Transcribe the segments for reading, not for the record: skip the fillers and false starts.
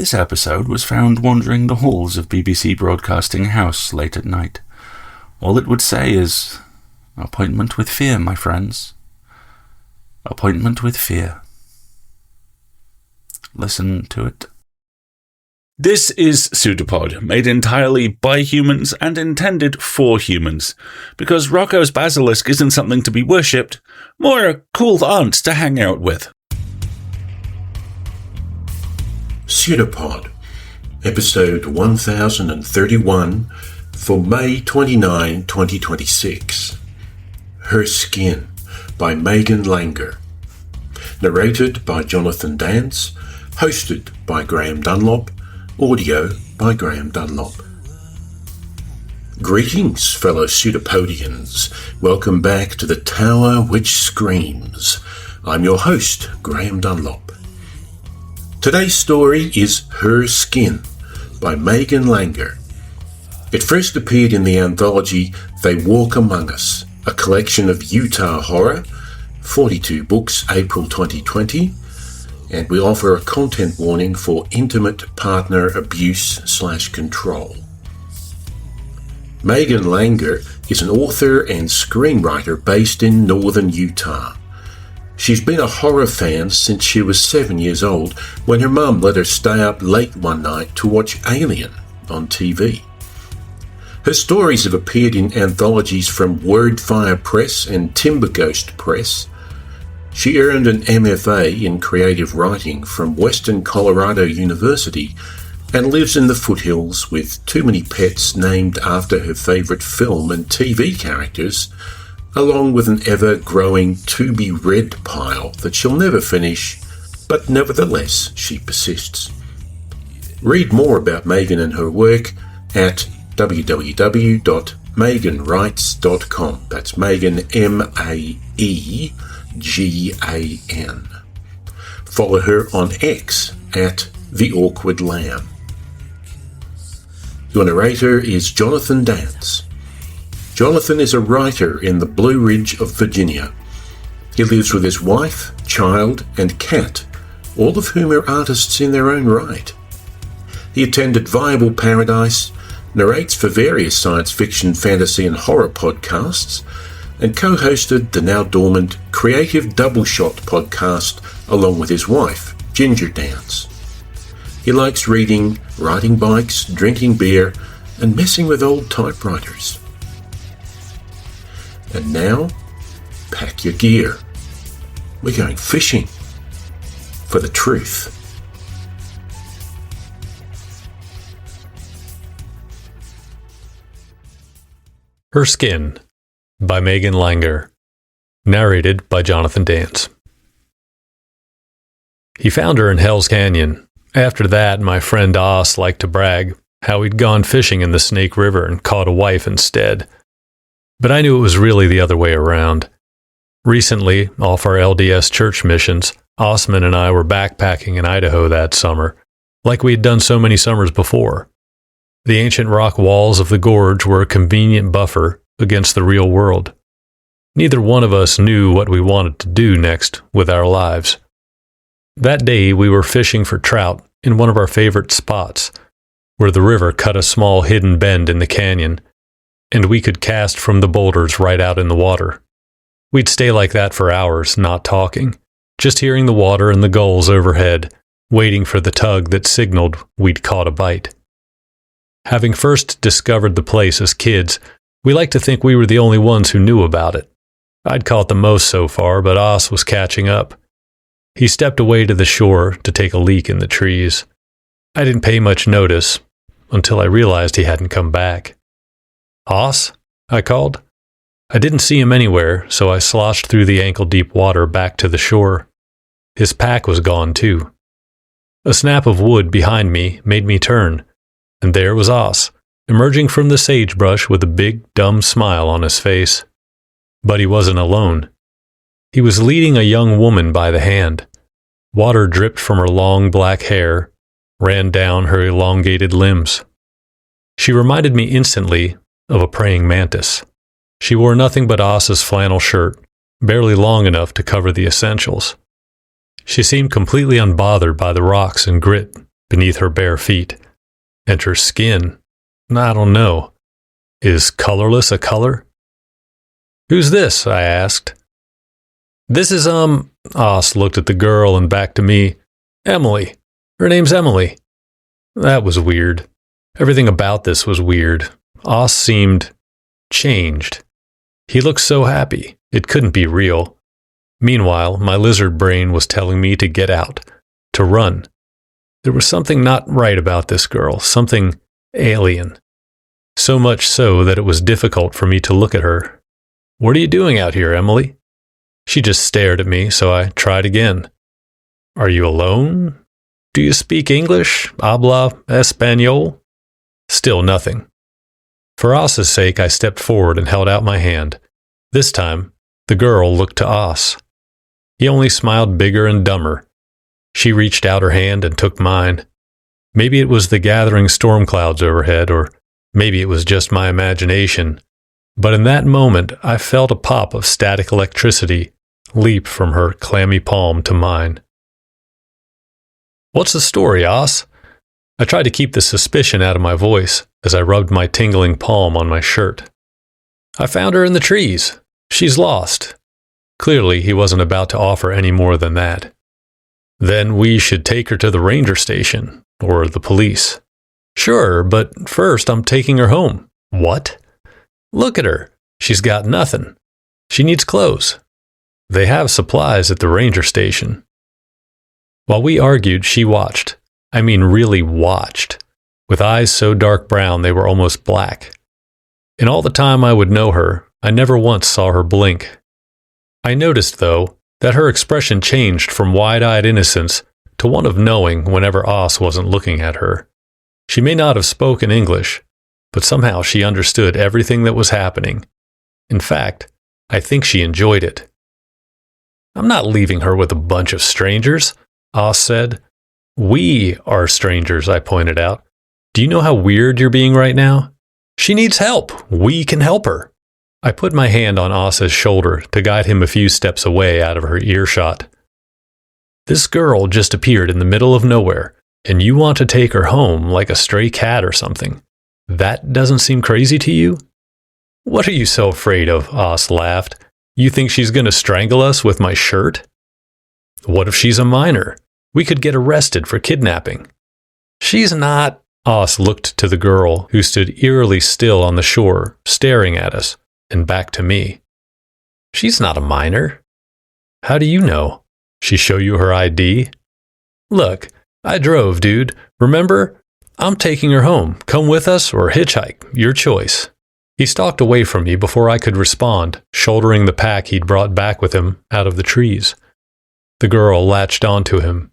This episode was found wandering the halls of BBC Broadcasting House late at night. All it would say is, "Appointment with fear, my friends. Appointment with fear." Listen to it. This is PseudoPod, made entirely by humans and intended for humans, because Rocco's basilisk isn't something to be worshipped, more a cool aunt to hang out with. PseudoPod, episode 1031 for May 29, 2026. Her Skin by Maegan Langer. Narrated by Jonathan Danz. Hosted by Graeme Dunlop. Audio by Graeme Dunlop. Greetings, fellow Pseudopodians. Welcome back to the Tower Which Screams. I'm your host, Graeme Dunlop. Today's story is Her Skin by Maegan Langer. It first appeared in the anthology They Walk Among Us, a collection of Utah horror, 42 books, April 2020, and we offer a content warning for intimate partner abuse/control. Maegan Langer is an author and screenwriter based in northern Utah. She's been a horror fan since she was 7 years old, when her mum let her stay up late one night to watch Alien on TV. Her stories have appeared in anthologies from Wordfire Press and Timberghost Press. She earned an MFA in creative writing from Western Colorado University and lives in the foothills with too many pets named after her favourite film and TV characters, along with an ever-growing to-be-read pile that she'll never finish, but nevertheless she persists. Read more about Maegan and her work at www.maeganwrites.com. That's Maegan, M-A-E-G-A-N. Follow her on X at The Awkward Lamb. Your narrator is Jonathan Danz. Jonathan is a writer in the Blue Ridge of Virginia. He lives with his wife, child, and cat, all of whom are artists in their own right. He attended Viable Paradise, narrates for various science fiction, fantasy, and horror podcasts, and co-hosted the now dormant Creative Double Shot podcast along with his wife, Ginger Danz. He likes reading, riding bikes, drinking beer, and messing with old typewriters. And now, pack your gear. We're going fishing for the truth. Her Skin by Maegan Langer. Narrated by Jonathan Danz. He found her in Hell's Canyon. After that, my friend Oss liked to brag how he'd gone fishing in the Snake River and caught a wife instead. But I knew it was really the other way around. Recently, off our LDS church missions, Osman and I were backpacking in Idaho that summer, like we had done so many summers before. The ancient rock walls of the gorge were a convenient buffer against the real world. Neither one of us knew what we wanted to do next with our lives. That day, we were fishing for trout in one of our favorite spots, where the river cut a small hidden bend in the canyon, and we could cast from the boulders right out in the water. We'd stay like that for hours, not talking, just hearing the water and the gulls overhead, waiting for the tug that signaled we'd caught a bite. Having first discovered the place as kids, we liked to think we were the only ones who knew about it. I'd caught the most so far, but Oss was catching up. He stepped away to the shore to take a leak in the trees. I didn't pay much notice until I realized he hadn't come back. "Oss?" I called. I didn't see him anywhere, so I sloshed through the ankle-deep water back to the shore. His pack was gone, too. A snap of wood behind me made me turn, and there was Oss, emerging from the sagebrush with a big, dumb smile on his face. But he wasn't alone. He was leading a young woman by the hand. Water dripped from her long black hair, ran down her elongated limbs. She reminded me instantly of a praying mantis. She wore nothing but Oss's flannel shirt, barely long enough to cover the essentials. She seemed completely unbothered by the rocks and grit beneath her bare feet. And her skin, I don't know. Is colorless a color? "Who's this?" I asked. "This is, Oz looked at the girl and back to me. "Emily. Her name's Emily." That was weird. Everything about this was weird. Oz seemed changed. He looked so happy. It couldn't be real. Meanwhile, my lizard brain was telling me to get out, to run. There was something not right about this girl, something alien. So much so that it was difficult for me to look at her. "What are you doing out here, Emily?" She just stared at me, so I tried again. "Are you alone? Do you speak English? Habla español?" Still nothing. For Os's sake, I stepped forward and held out my hand. This time, the girl looked to Os. He only smiled bigger and dumber. She reached out her hand and took mine. Maybe it was the gathering storm clouds overhead, or maybe it was just my imagination. But in that moment, I felt a pop of static electricity leap from her clammy palm to mine. "What's the story, Os?" I tried to keep the suspicion out of my voice as I rubbed my tingling palm on my shirt. "I found her in the trees. She's lost." Clearly, he wasn't about to offer any more than that. "Then we should take her to the ranger station, or the police." "Sure, but first I'm taking her home." "What?" "Look at her. She's got nothing. She needs clothes." "They have supplies at the ranger station." While we argued, she watched. I mean, really watched, with eyes so dark brown they were almost black. In all the time I would know her, I never once saw her blink. I noticed, though, that her expression changed from wide-eyed innocence to one of knowing whenever Os wasn't looking at her. She may not have spoken English, but somehow she understood everything that was happening. In fact, I think she enjoyed it. "I'm not leaving her with a bunch of strangers," Os said. "We are strangers," I pointed out. "Do you know how weird you're being right now? She needs help. We can help her." I put my hand on Os's shoulder to guide him a few steps away out of her earshot. "This girl just appeared in the middle of nowhere, and you want to take her home like a stray cat or something. That doesn't seem crazy to you?" "What are you so afraid of?" Os laughed. "You think she's going to strangle us with my shirt?" "What if she's a minor? We could get arrested for kidnapping." "She's not." Os looked to the girl, who stood eerily still on the shore, staring at us, and back to me. "She's not a minor." "How do you know? She show you her ID?" "Look, I drove, dude. Remember? I'm taking her home. Come with us or hitchhike. Your choice." He stalked away from me before I could respond, shouldering the pack he'd brought back with him out of the trees. The girl latched onto him.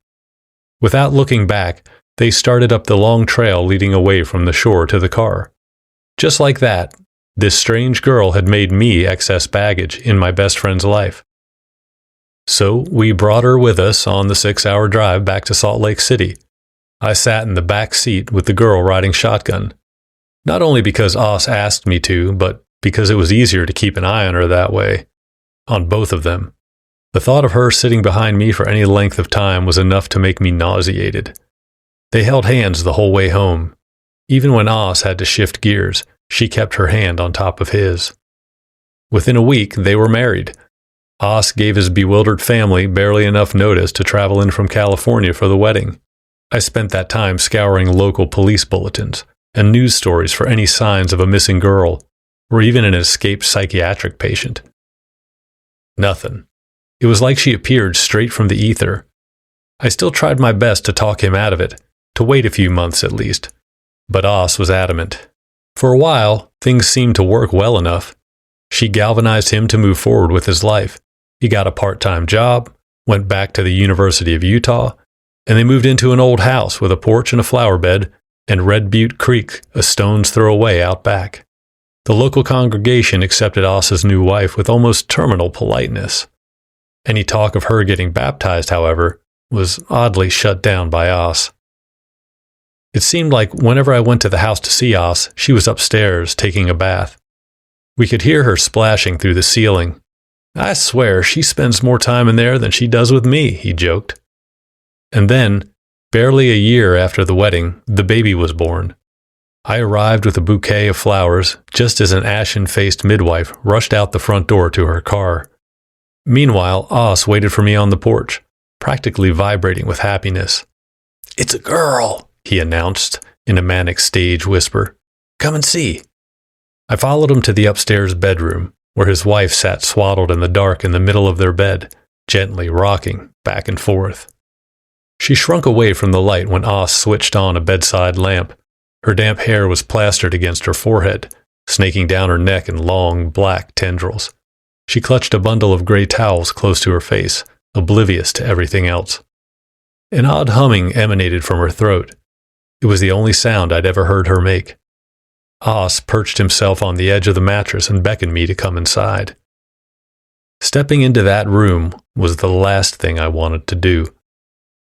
Without looking back, they started up the long trail leading away from the shore to the car. Just like that, this strange girl had made me excess baggage in my best friend's life. So we brought her with us on the 6-hour drive back to Salt Lake City. I sat in the back seat with the girl riding shotgun. Not only because Os asked me to, but because it was easier to keep an eye on her that way. On both of them. The thought of her sitting behind me for any length of time was enough to make me nauseated. They held hands the whole way home. Even when Os had to shift gears, she kept her hand on top of his. Within a week, they were married. Os gave his bewildered family barely enough notice to travel in from California for the wedding. I spent that time scouring local police bulletins and news stories for any signs of a missing girl, or even an escaped psychiatric patient. Nothing. It was like she appeared straight from the ether. I still tried my best to talk him out of it, to wait a few months at least. But Os was adamant. For a while, things seemed to work well enough. She galvanized him to move forward with his life. He got a part-time job, went back to the University of Utah, and they moved into an old house with a porch and a flower bed, and Red Butte Creek a stone's throw away out back. The local congregation accepted Os's new wife with almost terminal politeness. Any talk of her getting baptized, however, was oddly shut down by Os. It seemed like whenever I went to the house to see Os, she was upstairs taking a bath. We could hear her splashing through the ceiling. "I swear she spends more time in there than she does with me," he joked. And then, Barely a year after the wedding, the baby was born. I arrived with a bouquet of flowers just as an ashen-faced midwife rushed out the front door to her car. Meanwhile, Os waited for me on the porch, practically vibrating with happiness. "It's a girl," he announced in a manic stage whisper. "Come and see." I followed him to the upstairs bedroom, where his wife sat swaddled in the dark in the middle of their bed, gently rocking back and forth. She shrunk away from the light when Os switched on a bedside lamp. Her damp hair was plastered against her forehead, snaking down her neck in long, black tendrils. She clutched a bundle of gray towels close to her face, oblivious to everything else. An odd humming emanated from her throat. It was the only sound I'd ever heard her make. Os perched himself on the edge of the mattress and beckoned me to come inside. Stepping into that room was the last thing I wanted to do.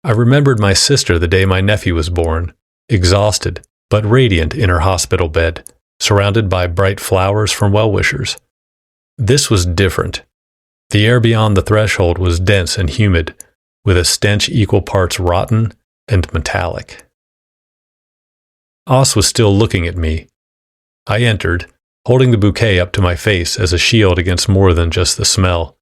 I remembered my sister the day my nephew was born, exhausted but radiant in her hospital bed, surrounded by bright flowers from well-wishers. This was different. The air beyond the threshold was dense and humid, with a stench equal parts rotten and metallic. Os was still looking at me. I entered, holding the bouquet up to my face as a shield against more than just the smell.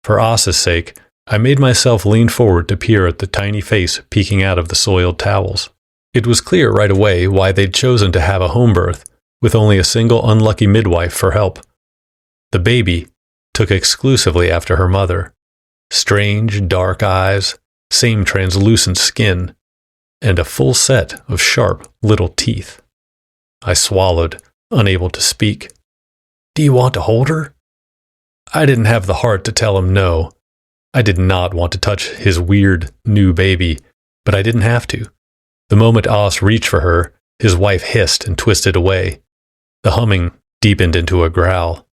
For Os's sake, I made myself lean forward to peer at the tiny face peeking out of the soiled towels. It was clear right away why they'd chosen to have a home birth, with only a single unlucky midwife for help. The baby took exclusively after her mother. Strange, dark eyes, same translucent skin, and a full set of sharp little teeth. I swallowed, unable to speak. "Do you want to hold her?" I didn't have the heart to tell him no. I did not want to touch his weird, new baby, but I didn't have to. The moment Os reached for her, his wife hissed and twisted away. The humming deepened into a growl.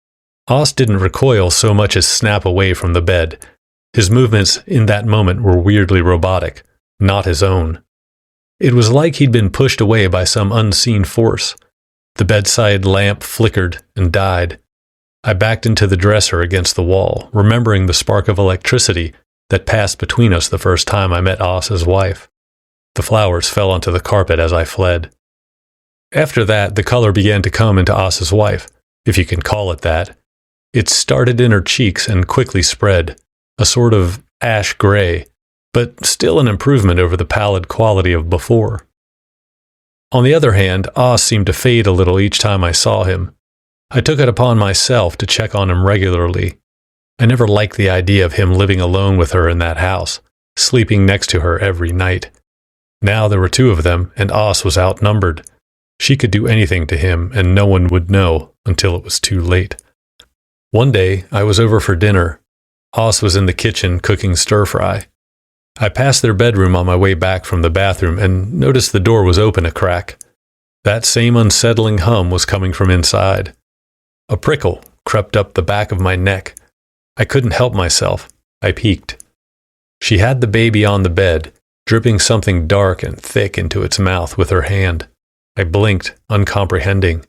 Os didn't recoil so much as snap away from the bed. His movements in that moment were weirdly robotic, not his own. It was like he'd been pushed away by some unseen force. The bedside lamp flickered and died. I backed into the dresser against the wall, remembering the spark of electricity that passed between us the first time I met Os's wife. The flowers fell onto the carpet as I fled. After that, the color began to come into Os's wife, if you can call it that. It started in her cheeks and quickly spread, a sort of ash gray, but still an improvement over the pallid quality of before. On the other hand, Os seemed to fade a little each time I saw him. I took it upon myself to check on him regularly. I never liked the idea of him living alone with her in that house, sleeping next to her every night. Now there were two of them, and Os was outnumbered. She could do anything to him, and no one would know until it was too late. One day, I was over for dinner. Os was in the kitchen cooking stir-fry. I passed their bedroom on my way back from the bathroom and noticed the door was open a crack. That same unsettling hum was coming from inside. A prickle crept up the back of my neck. I couldn't help myself. I peeked. She had the baby on the bed, dripping something dark and thick into its mouth with her hand. I blinked, uncomprehending.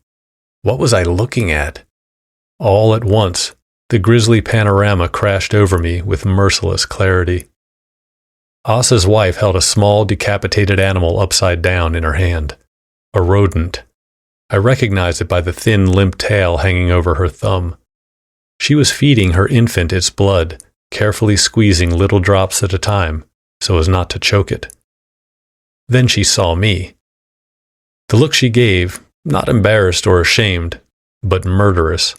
What was I looking at? All at once, the grisly panorama crashed over me with merciless clarity. Os's wife held a small, decapitated animal upside down in her hand. A rodent. I recognized it by the thin, limp tail hanging over her thumb. She was feeding her infant its blood, carefully squeezing little drops at a time, so as not to choke it. Then she saw me. The look she gave, not embarrassed or ashamed, but murderous.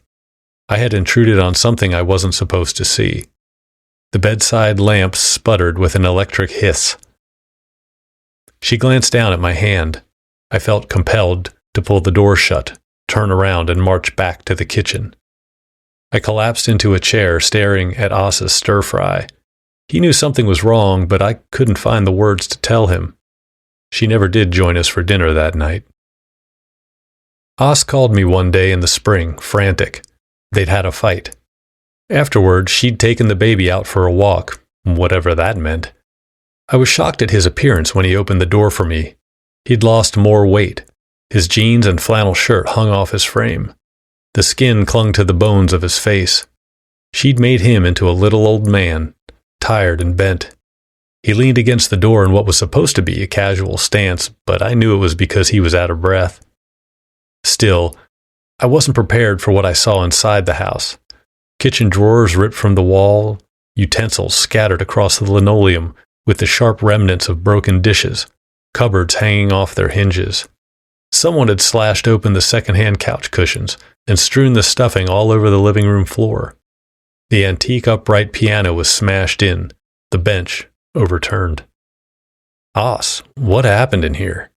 I had intruded on something I wasn't supposed to see. The bedside lamp sputtered with an electric hiss. She glanced down at my hand. I felt compelled to pull the door shut, turn around, and march back to the kitchen. I collapsed into a chair, staring at Os's stir-fry. He knew something was wrong, but I couldn't find the words to tell him. She never did join us for dinner that night. Os called me one day in the spring, frantic. They'd had a fight. Afterward, she'd taken the baby out for a walk, whatever that meant. I was shocked at his appearance when he opened the door for me. He'd lost more weight. His jeans and flannel shirt hung off his frame. The skin clung to the bones of his face. She'd made him into a little old man, tired and bent. He leaned against the door in what was supposed to be a casual stance, but I knew it was because he was out of breath. Still, I wasn't prepared for what I saw inside the house. Kitchen drawers ripped from the wall, utensils scattered across the linoleum with the sharp remnants of broken dishes, cupboards hanging off their hinges. Someone had slashed open the second-hand couch cushions and strewn the stuffing all over the living room floor. The antique upright piano was smashed in, the bench overturned. Os, what happened in here?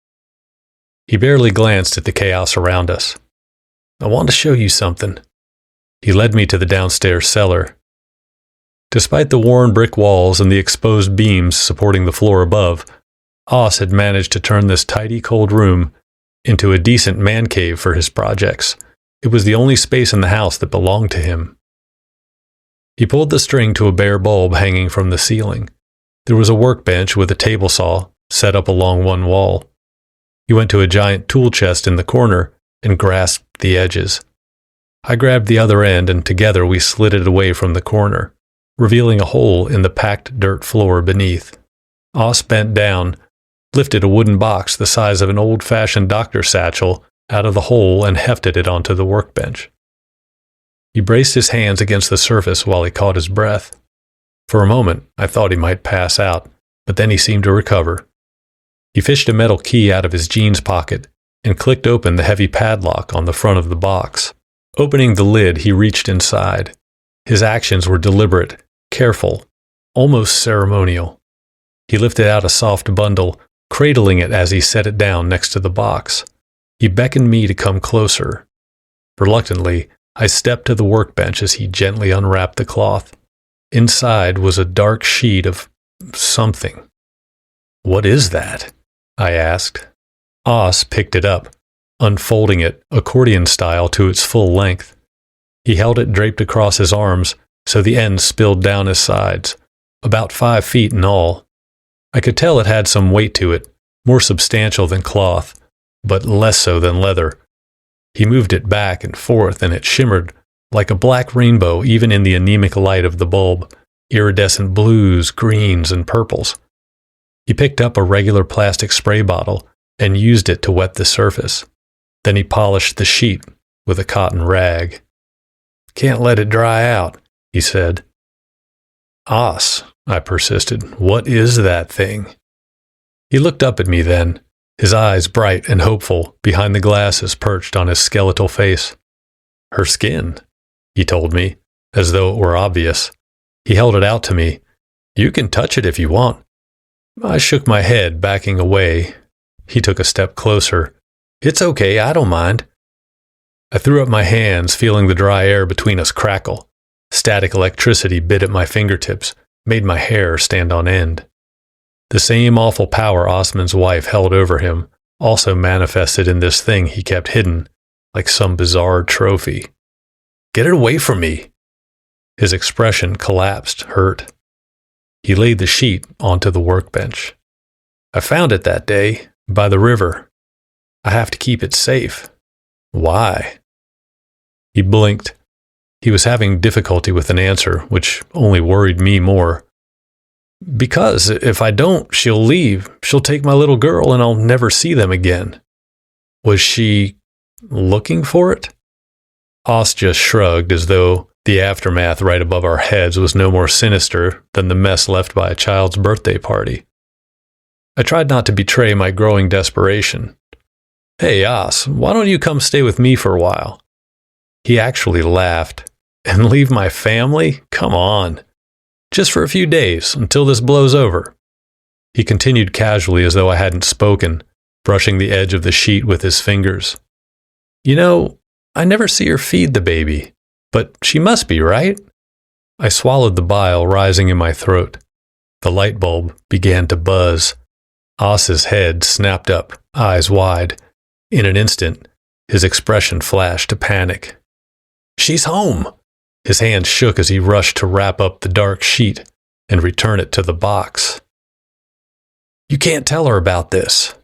He barely glanced at the chaos around us. I want to show you something. He led me to the downstairs cellar. Despite the worn brick walls and the exposed beams supporting the floor above, Os had managed to turn this tidy, cold room into a decent man cave for his projects. It was the only space in the house that belonged to him. He pulled the string to a bare bulb hanging from the ceiling. There was a workbench with a table saw set up along one wall. He went to a giant tool chest in the corner and grasped the edges. I grabbed the other end, and together we slid it away from the corner, revealing a hole in the packed dirt floor beneath. Os bent down, lifted a wooden box the size of an old-fashioned doctor satchel out of the hole and hefted it onto the workbench. He braced his hands against the surface while he caught his breath. For a moment, I thought he might pass out, but then he seemed to recover. He fished a metal key out of his jeans pocket and clicked open the heavy padlock on the front of the box. Opening the lid, he reached inside. His actions were deliberate, careful, almost ceremonial. He lifted out a soft bundle, cradling it as he set it down next to the box. He beckoned me to come closer. Reluctantly, I stepped to the workbench as he gently unwrapped the cloth. Inside was a dark sheet of something. "What is that?" I asked. Os picked it up, unfolding it accordion style to its full length. He held it draped across his arms so the ends spilled down his sides, about 5 feet in all. I could tell it had some weight to it, more substantial than cloth, but less so than leather. He moved it back and forth, and it shimmered like a black rainbow even in the anemic light of the bulb, iridescent blues, greens, and purples. He picked up a regular plastic spray bottle and used it to wet the surface. Then he polished the sheet with a cotton rag. "Can't let it dry out," he said. "Os," I persisted, "what is that thing?" He looked up at me then, his eyes bright and hopeful behind the glasses perched on his skeletal face. "Her skin," he told me, as though it were obvious. He held it out to me. "You can touch it if you want." I shook my head, backing away. He took a step closer. "It's okay, I don't mind." I threw up my hands, feeling the dry air between us crackle. Static electricity bit at my fingertips, made my hair stand on end. The same awful power Osman's wife held over him also manifested in this thing he kept hidden, like some bizarre trophy. "Get it away from me!" His expression collapsed, hurt. He laid the sheet onto the workbench. "I found it that day, by the river. I have to keep it safe." "Why?" He blinked. He was having difficulty with an answer, which only worried me more. "Because if I don't, she'll leave. She'll take my little girl and I'll never see them again." "Was she looking for it?" Os just shrugged, as though the aftermath right above our heads was no more sinister than the mess left by a child's birthday party. I tried not to betray my growing desperation. "Hey, Os, why don't you come stay with me for a while?" He actually laughed. "And leave my family? Come on. Just for a few days, until this blows over." He continued casually as though I hadn't spoken, brushing the edge of the sheet with his fingers. "You know, I never see her feed the baby, but she must be, right?" I swallowed the bile rising in my throat. The light bulb began to buzz. Os's head snapped up, eyes wide. In an instant, his expression flashed to panic. "She's home!" His hand shook as he rushed to wrap up the dark sheet and return it to the box. "You can't tell her about this."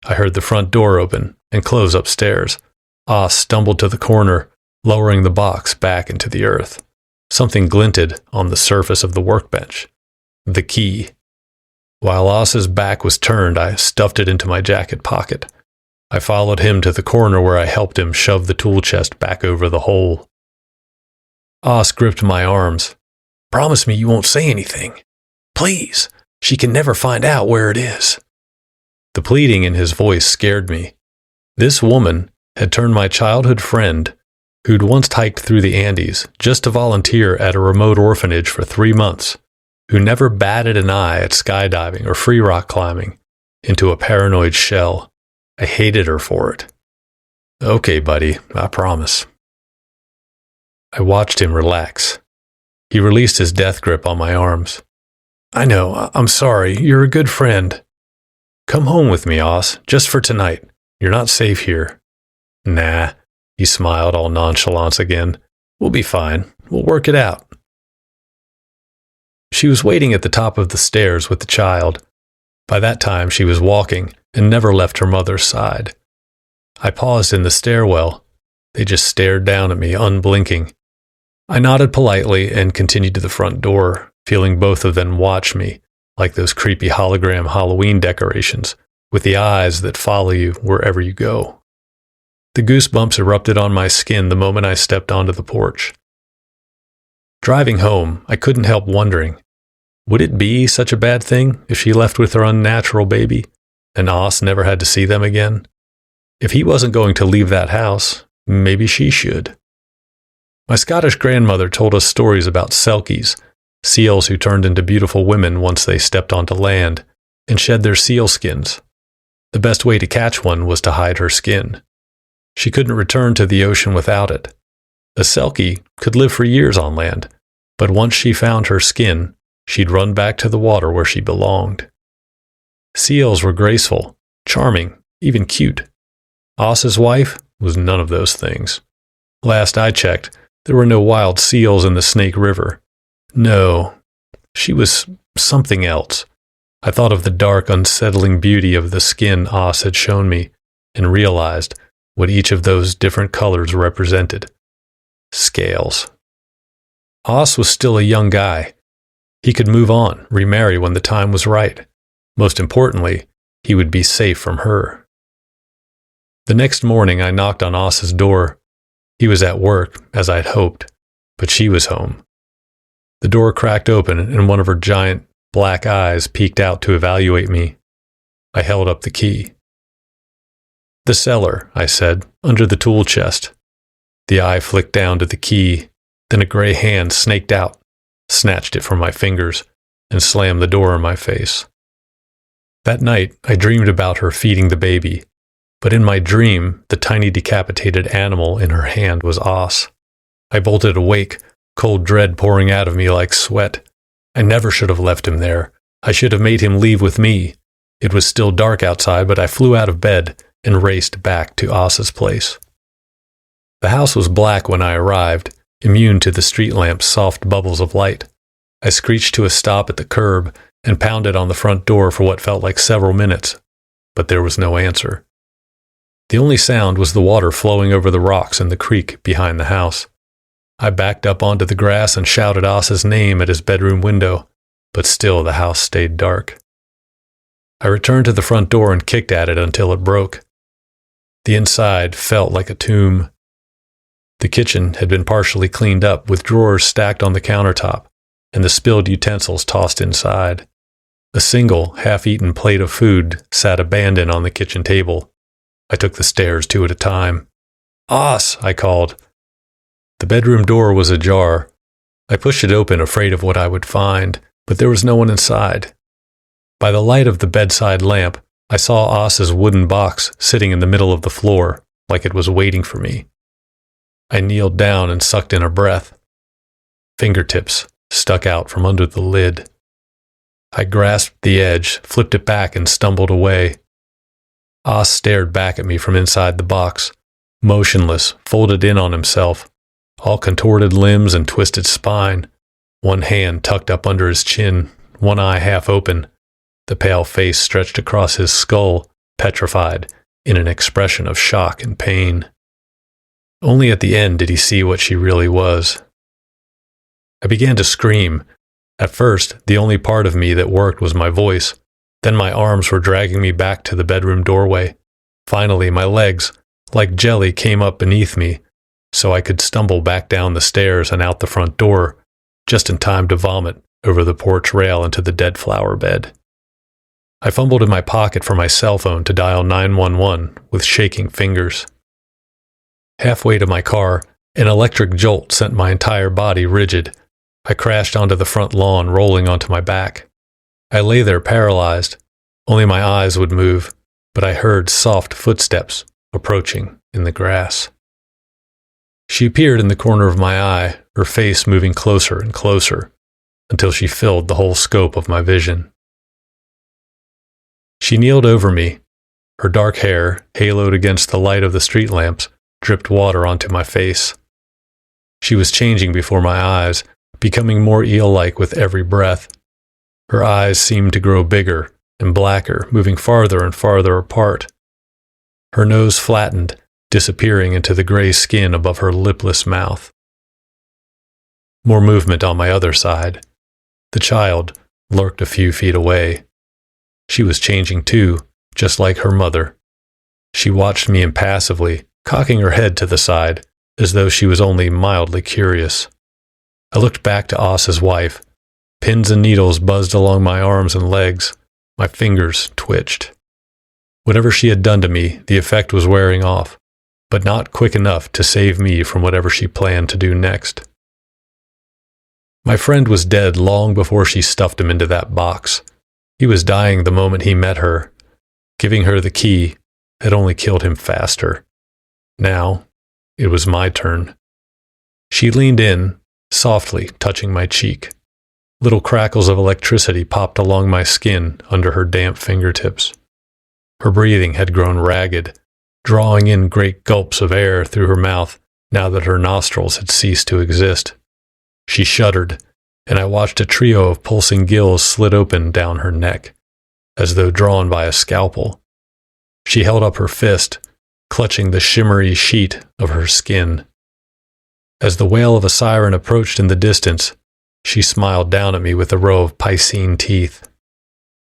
I heard the front door open and close upstairs. Os stumbled to the corner, lowering the box back into the earth. Something glinted on the surface of the workbench. The key. While Oss's back was turned, I stuffed it into my jacket pocket. I followed him to the corner where I helped him shove the tool chest back over the hole. Oss gripped my arms. "Promise me you won't say anything. Please, she can never find out where it is." The pleading in his voice scared me. This woman had turned my childhood friend, who'd once hiked through the Andes just to volunteer at a remote orphanage for 3 months, who never batted an eye at skydiving or free rock climbing, into a paranoid shell. I hated her for it. "Okay, buddy, I promise." I watched him relax. He released his death grip on my arms. "I know, I'm sorry, you're a good friend. Come home with me, Oss, just for tonight. You're not safe here." "Nah," he smiled, all nonchalance again. "We'll be fine. We'll work it out." She was waiting at the top of the stairs with the child. By that time, she was walking and never left her mother's side. I paused in the stairwell. They just stared down at me, unblinking. I nodded politely and continued to the front door, feeling both of them watch me, like those creepy hologram Halloween decorations, with the eyes that follow you wherever you go. The goosebumps erupted on my skin the moment I stepped onto the porch. Driving home, I couldn't help wondering, would it be such a bad thing if she left with her unnatural baby, and Oss never had to see them again? If he wasn't going to leave that house, maybe she should. My Scottish grandmother told us stories about selkies, seals who turned into beautiful women once they stepped onto land and shed their seal skins. The best way to catch one was to hide her skin. She couldn't return to the ocean without it. A selkie could live for years on land, but once she found her skin, she'd run back to the water where she belonged. Seals were graceful, charming, even cute. Oss's wife was none of those things. Last I checked, there were no wild seals in the Snake River. No, she was something else. I thought of the dark, unsettling beauty of the skin Oss had shown me and realized what each of those different colors represented. Scales. Oss was still a young guy. He could move on, remarry when the time was right. Most importantly, he would be safe from her. The next morning, I knocked on Oss's door. He was at work, as I'd hoped, but she was home. The door cracked open, and one of her giant black eyes peeked out to evaluate me. I held up the key. "The cellar," I said, "under the tool chest." The eye flicked down to the key, then a gray hand snaked out, snatched it from my fingers, and slammed the door in my face. That night, I dreamed about her feeding the baby, but in my dream, the tiny decapitated animal in her hand was Oss. I bolted awake, cold dread pouring out of me like sweat. I never should have left him there. I should have made him leave with me. It was still dark outside, but I flew out of bed and raced back to Oss's place. The house was black when I arrived, immune to the street lamp's soft bubbles of light. I screeched to a stop at the curb and pounded on the front door for what felt like several minutes, but there was no answer. The only sound was the water flowing over the rocks in the creek behind the house. I backed up onto the grass and shouted Oss's name at his bedroom window, but still the house stayed dark. I returned to the front door and kicked at it until it broke. The inside felt like a tomb. The kitchen had been partially cleaned up, with drawers stacked on the countertop and the spilled utensils tossed inside. A single, half-eaten plate of food sat abandoned on the kitchen table. I took the stairs 2 at a time. "Oss!" I called. The bedroom door was ajar. I pushed it open, afraid of what I would find, but there was no one inside. By the light of the bedside lamp, I saw Oss's wooden box sitting in the middle of the floor, like it was waiting for me. I kneeled down and sucked in a breath. Fingertips stuck out from under the lid. I grasped the edge, flipped it back, and stumbled away. Oss stared back at me from inside the box, motionless, folded in on himself, all contorted limbs and twisted spine, one hand tucked up under his chin, one eye half open, the pale face stretched across his skull, petrified, in an expression of shock and pain. Only at the end did he see what she really was. I began to scream. At first, the only part of me that worked was my voice, Then my arms were dragging me back to the bedroom doorway. Finally, my legs, like jelly, came up beneath me, so I could stumble back down the stairs and out the front door, just in time to vomit over the porch rail into the dead flower bed. I fumbled in my pocket for my cell phone to dial 911 with shaking fingers. Halfway to my car, an electric jolt sent my entire body rigid. I crashed onto the front lawn, rolling onto my back. I lay there paralyzed. Only my eyes would move, but I heard soft footsteps approaching in the grass. She appeared in the corner of my eye, her face moving closer and closer, until she filled the whole scope of my vision. She kneeled over me. Her dark hair, haloed against the light of the street lamps, dripped water onto my face. She was changing before my eyes, becoming more eel-like with every breath. Her eyes seemed to grow bigger and blacker, moving farther and farther apart. Her nose flattened, disappearing into the gray skin above her lipless mouth. More movement on my other side. The child lurked a few feet away. She was changing too, just like her mother. She watched me impassively, cocking her head to the side, as though she was only mildly curious. I looked back to Os's wife. Pins and needles buzzed along my arms and legs. My fingers twitched. Whatever she had done to me, the effect was wearing off, but not quick enough to save me from whatever she planned to do next. My friend was dead long before she stuffed him into that box. He was dying the moment he met her. Giving her the key had only killed him faster. Now, it was my turn. She leaned in, softly touching my cheek. Little crackles of electricity popped along my skin under her damp fingertips. Her breathing had grown ragged, drawing in great gulps of air through her mouth now that her nostrils had ceased to exist. She shuddered, and I watched a trio of pulsing gills slit open down her neck, as though drawn by a scalpel. She held up her fist, clutching the shimmery sheet of her skin. As the wail of a siren approached in the distance, she smiled down at me with a row of piscine teeth.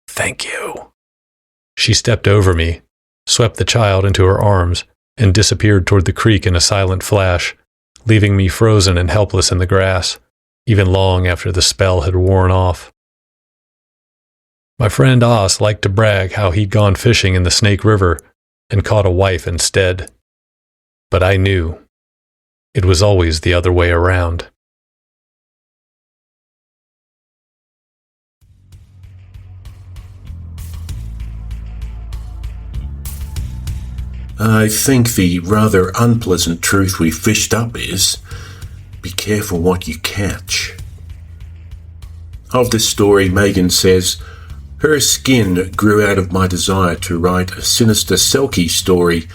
"Thank you." She stepped over me, swept the child into her arms, and disappeared toward the creek in a silent flash, leaving me frozen and helpless in the grass, even long after the spell had worn off. My friend Os liked to brag how he'd gone fishing in the Snake River and caught a wife instead. But I knew it was always the other way around. I think the rather unpleasant truth we fished up is, be careful what you catch. Of this story, Maegan says, her skin grew out of my desire to write a sinister Selkie story,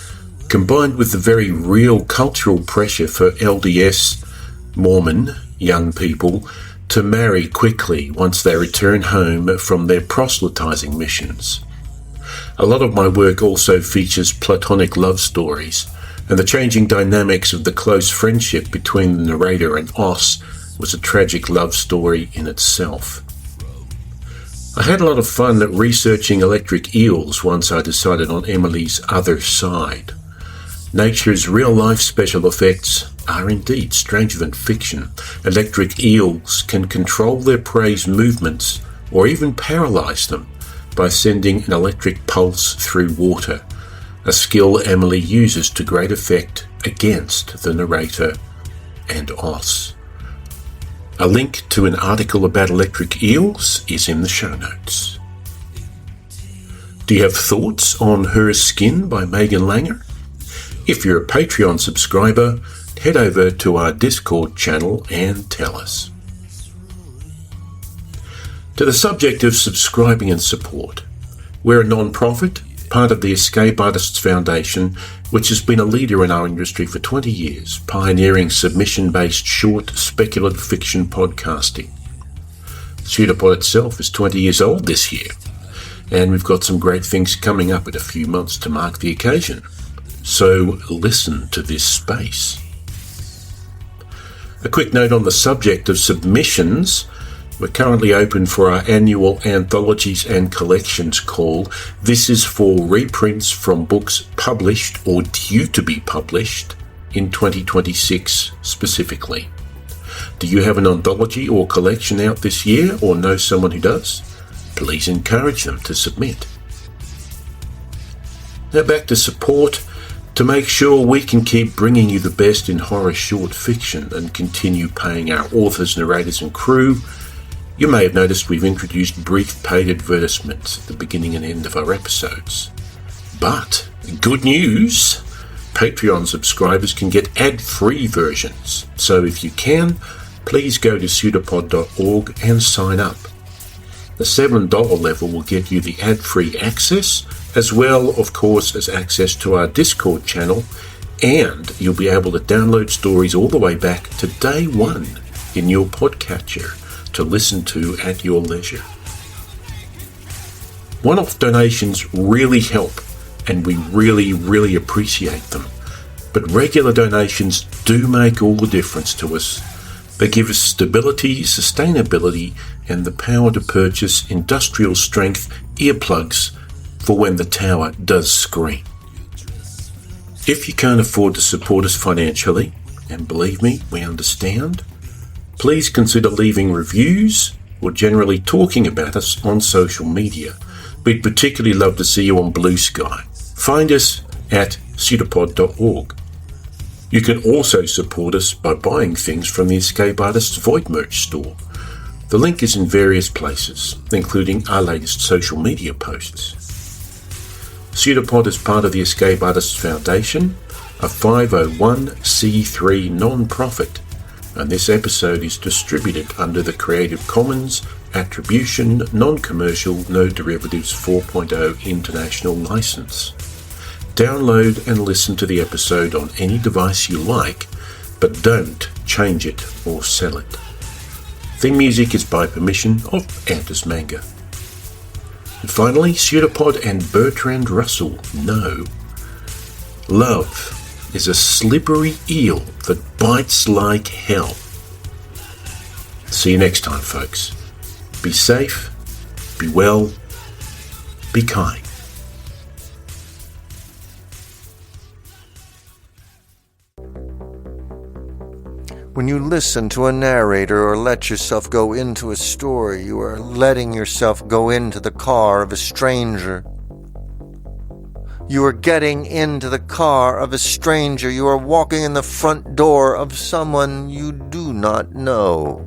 combined with the very real cultural pressure for LDS, Mormon, young people to marry quickly once they return home from their proselytizing missions. A lot of my work also features platonic love stories, and the changing dynamics of the close friendship between the narrator and Os was a tragic love story in itself. I had a lot of fun researching electric eels once I decided on Emily's other side. Nature's real-life special effects are indeed stranger than fiction. Electric eels can control their prey's movements or even paralyze them by sending an electric pulse through water, a skill Emily uses to great effect against the narrator and Os. A link to an article about electric eels is in the show notes. Do you have thoughts on Her Skin by Maegan Langer? If you're a Patreon subscriber, head over to our Discord channel and tell us. To the subject of subscribing and support, we're a non-profit, part of the Escape Artists Foundation, which has been a leader in our industry for 20 years, pioneering submission-based short speculative fiction podcasting. PseudoPod itself is 20 years old this year, and we've got some great things coming up in a few months to mark the occasion. So listen to this space. A quick note on the subject of submissions. We're currently open for our annual Anthologies and Collections call. This is for reprints from books published or due to be published in 2026 specifically. Do you have an anthology or collection out this year or know someone who does? Please encourage them to submit. Now back to support. To make sure we can keep bringing you the best in horror short fiction and continue paying our authors, narrators and crew, you may have noticed we've introduced brief paid advertisements at the beginning and end of our episodes. But, good news! Patreon subscribers can get ad-free versions, so if you can, please go to PseudoPod.org and sign up. The $7 level will get you the ad-free access, as well, of course, as access to our Discord channel, and you'll be able to download stories all the way back to day one in your podcatcher to listen to at your leisure. One-off donations really help, and we really appreciate them. But regular donations do make all the difference to us. They give us stability, sustainability, and the power to purchase industrial-strength earplugs for when the tower does scream. If you can't afford to support us financially, and believe me, we understand, please consider leaving reviews or generally talking about us on social media. We'd particularly love to see you on Blue Sky. Find us at PseudoPod.org. You can also support us by buying things from the Escape Artists Void merch store. The link is in various places, including our latest social media posts. PseudoPod is part of the Escape Artists Foundation, a 501c3 non-profit, and this episode is distributed under the Creative Commons Attribution Non-Commercial No Derivatives 4.0 International License. Download and listen to the episode on any device you like, but don't change it or sell it. Theme music is by permission of Antis Manga. And finally, PseudoPod and Bertrand Russell know love is a slippery eel that bites like hell. See you next time, folks. Be safe, be well, be kind. When you listen to a narrator or let yourself go into a story, you are letting yourself go into the car of a stranger. You are getting into the car of a stranger. You are walking in the front door of someone you do not know.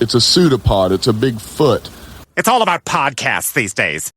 It's a pseudopod. It's a big foot. It's all about podcasts these days.